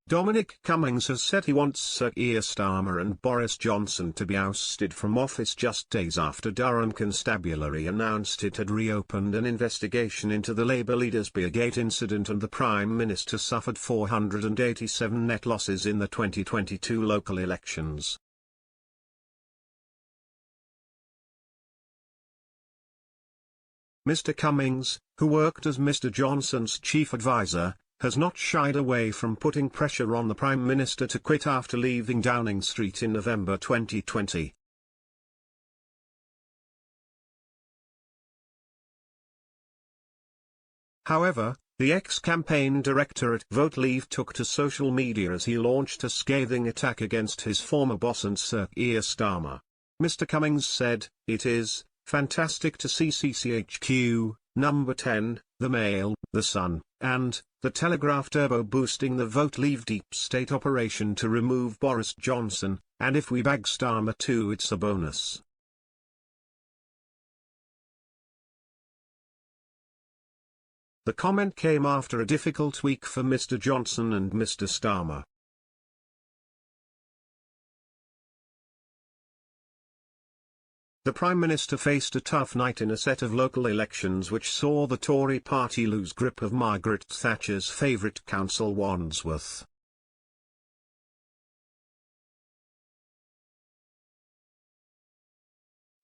Dominic Cummings has said he wants Sir Keir Starmer and Boris Johnson to be ousted from office just days after Durham Constabulary announced it had reopened an investigation into the Labour leader's Beergate incident, and the Prime Minister suffered 487 net losses in the 2022 local elections. Mr. Cummings, who worked as Mr. Johnson's chief advisor, has not shied away from putting pressure on the Prime Minister to quit after leaving Downing Street in November 2020. However, the ex-campaign director at Vote Leave took to social media as he launched a scathing attack against his former boss and Sir Keir Starmer. Mr. Cummings said, "It is fantastic to see CCHQ, Number 10, The Mail, The Sun, and The Telegraph turbo boosting the Vote Leave deep state operation to remove Boris Johnson, and if we bag Starmer too, it's a bonus." The comment came after a difficult week for Mr. Johnson and Mr. Starmer. The Prime Minister faced a tough night in a set of local elections which saw the Tory party lose grip of Margaret Thatcher's favourite council Wandsworth.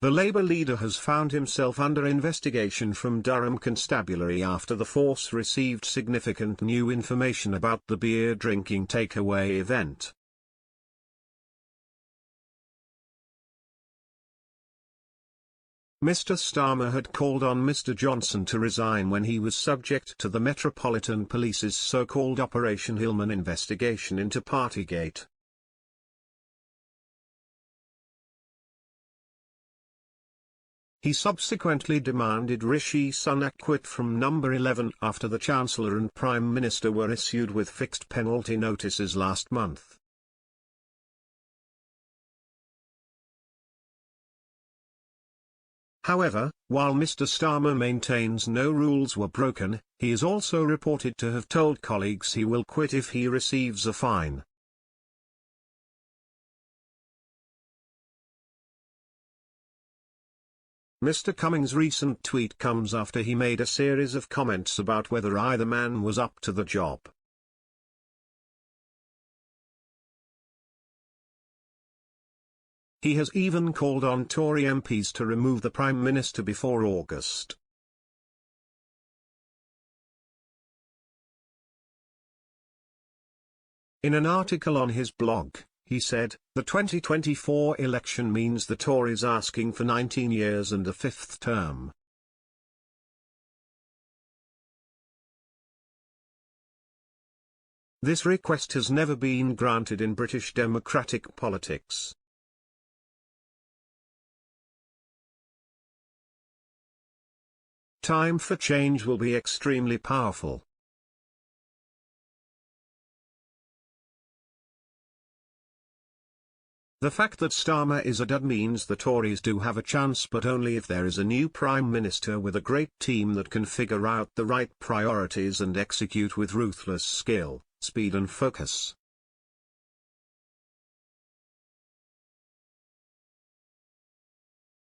The Labour leader has found himself under investigation from Durham Constabulary after the force received significant new information about the beer drinking takeaway event. Mr. Starmer had called on Mr. Johnson to resign when he was subject to the Metropolitan Police's so-called Operation Hillman investigation into Partygate. He subsequently demanded Rishi Sunak quit from Number 11 after the Chancellor and Prime Minister were issued with fixed penalty notices last month. However, while Mr. Starmer maintains no rules were broken, he is also reported to have told colleagues he will quit if he receives a fine. Mr. Cummings' recent tweet comes after he made a series of comments about whether either man was up to the job. He has even called on Tory MPs to remove the Prime Minister before August. In an article on his blog, he said, "The 2024 election means the Tories asking for 19 years and a fifth term. This request has never been granted in British democratic politics." Time for change will be extremely powerful. The fact that Starmer is a dud means the Tories do have a chance, but only if there is a new Prime Minister with a great team that can figure out the right priorities and execute with ruthless skill, speed and focus.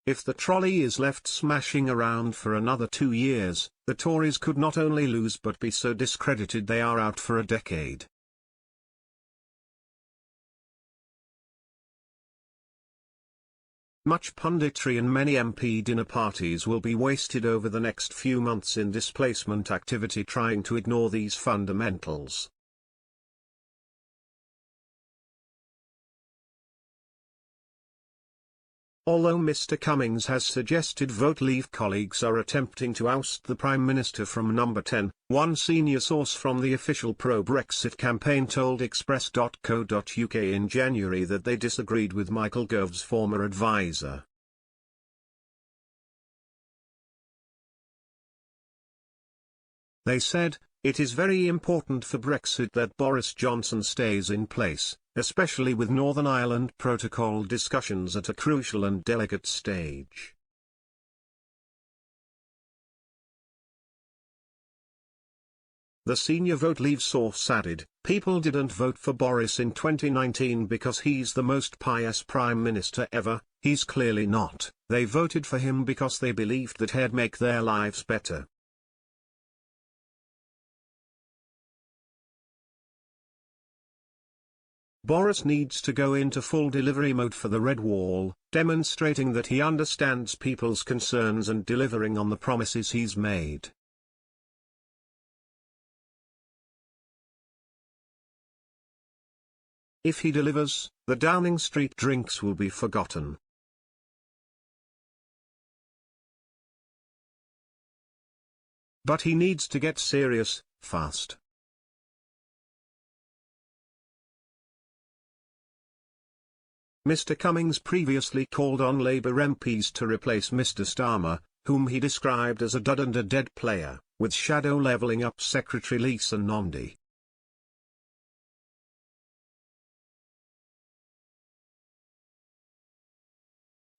If the trolley is left smashing around for another 2 years, the Tories could not only lose but be so discredited they are out for a decade. Much punditry and many MP dinner parties will be wasted over the next few months in displacement activity trying to ignore these fundamentals. Although Mr. Cummings has suggested Vote Leave colleagues are attempting to oust the Prime Minister from Number 10, one senior source from the official pro-Brexit campaign told Express.co.uk in January that they disagreed with Michael Gove's former advisor. They said, "It is very important for Brexit that Boris Johnson stays in place, especially with Northern Ireland Protocol discussions at a crucial and delicate stage." The senior Vote Leave source added, People didn't vote for Boris in 2019 because he's the most pious prime minister ever. He's clearly not. They voted for him because they believed that he'd make their lives better. Boris needs to go into full delivery mode for the Red Wall, demonstrating that he understands people's concerns and delivering on the promises he's made. If he delivers, the Downing Street drinks will be forgotten. But he needs to get serious, fast. Mr. Cummings previously called on Labour MPs to replace Mr. Starmer, whom he described as a dud and a dead player, with shadow levelling up Secretary Lisa Nandy.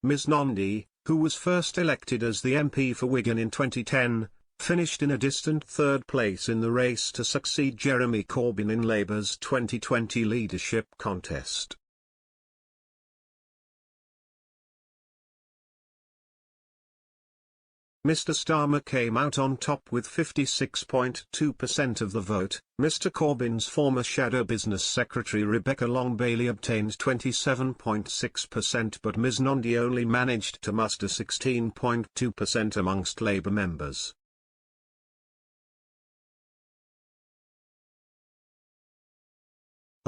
Ms. Nandy, who was first elected as the MP for Wigan in 2010, finished in a distant third place in the race to succeed Jeremy Corbyn in Labour's 2020 leadership contest. Mr. Starmer came out on top with 56.2% of the vote. Mr. Corbyn's former shadow business secretary Rebecca Long-Bailey obtained 27.6%, but Ms. Nandy only managed to muster 16.2% amongst Labour members.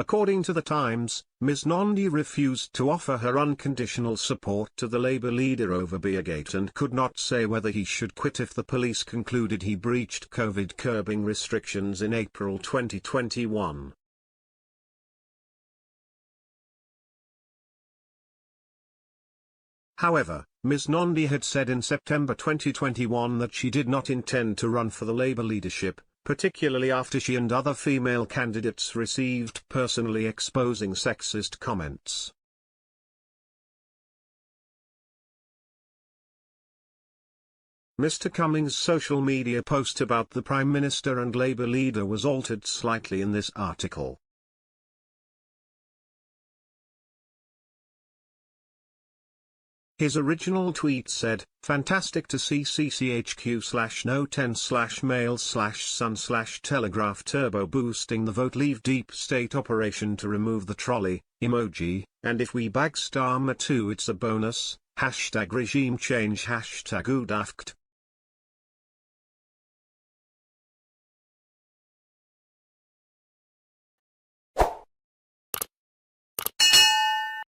According to The Times, Ms. Nandy refused to offer her unconditional support to the Labour leader over Beergate and could not say whether he should quit if the police concluded he breached COVID curbing restrictions in April 2021. However, Ms. Nandy had said in September 2021 that she did not intend to run for the Labour leadership, particularly after she and other female candidates received personally exposing sexist comments. Mr. Cummings' social media post about the Prime Minister and Labour leader was altered slightly in this article. His original tweet said, "Fantastic to see CCHQ/no10/mail/sun/telegraph turbo boosting the vote leave deep state operation to remove the trolley, emoji, and if we bag Starmer too it's a bonus, hashtag regime change hashtag udaft."